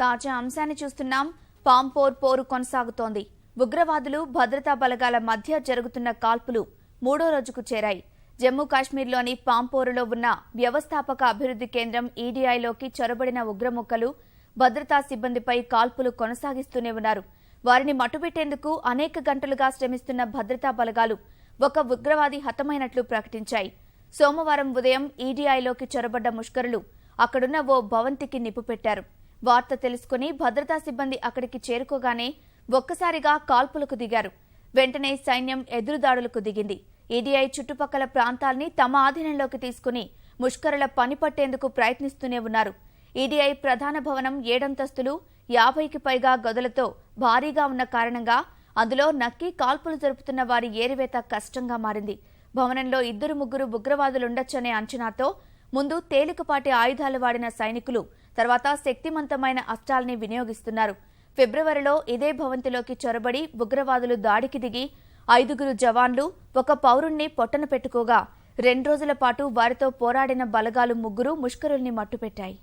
తాజా అంశాన్ని చూస్తున్నాం. పాంపోర్ పోరు కొనసాగుతోంది. ఉగ్రవాదులు భద్రతా బలగాల మధ్య జరుగుతున్న కాల్పులు మూడో రోజుకు చేరాయి. జమ్మూ కాశ్మీర్లోని పాంపోరులో ఉన్న వ్యవస్థాపక అభివృద్ధి కేంద్రం ఈడీఐలోకి చొరబడిన ఉగ్రముక్కలు భద్రతా సిబ్బందిపై కాల్పులు కొనసాగిస్తూనే ఉన్నారు. వారిని మట్టుబెట్టేందుకు అనేక గంటలుగా శ్రమిస్తున్న భద్రతా బలగాలు ఒక ఉగ్రవాది హతమైనట్లు ప్రకటించాయి. సోమవారం ఉదయం ఈడీఐలోకి చొరబడ్డ ముష్కరులు అక్కడున్న ఓ భవంతికి నిప్పు పెట్టారు. వార్త తెలుసుకుని భద్రతా సిబ్బంది అక్కడికి చేరుకోగానే ఒక్కసారిగా కాల్పులకు దిగారు. వెంటనే సైన్యం ఎదురుదాడులకు దిగింది. ఈడీఐ చుట్టుపక్కల ప్రాంతాల్ని తమ ఆధీనంలోకి తీసుకుని ముష్కరుల పని పట్టేందుకు ప్రయత్నిస్తూనే ఉన్నారు. ఈడీఐ ప్రధాన భవనం 7 అంతస్తులు 50కి పైగా గదులతో భారీగా ఉన్న కారణంగా అందులో నక్కి కాల్పులు జరుపుతున్న వారి ఏరివేత కష్టంగా మారింది. భవనంలో 2-3 ఉగ్రవాదులుండొచ్చనే అంచనాతో ముందు తేలికపాటి ఆయుధాలు వాడిన సైనికులు తర్వాత శక్తిమంతమైన అస్త్రాల్ని వినియోగిస్తున్నారు. ఫిబ్రవరిలో ఇదే భవంతిలోకి చొరబడి ఉగ్రవాదులు దాడికి దిగి 5 జవాన్లు, 1 పౌరుణ్ణి పొట్టన పెట్టుకోగా 2 రోజుల పాటు వారితో పోరాడిన బలగాలు 3 ముష్కరుల్ని మట్టుపెట్టాయి.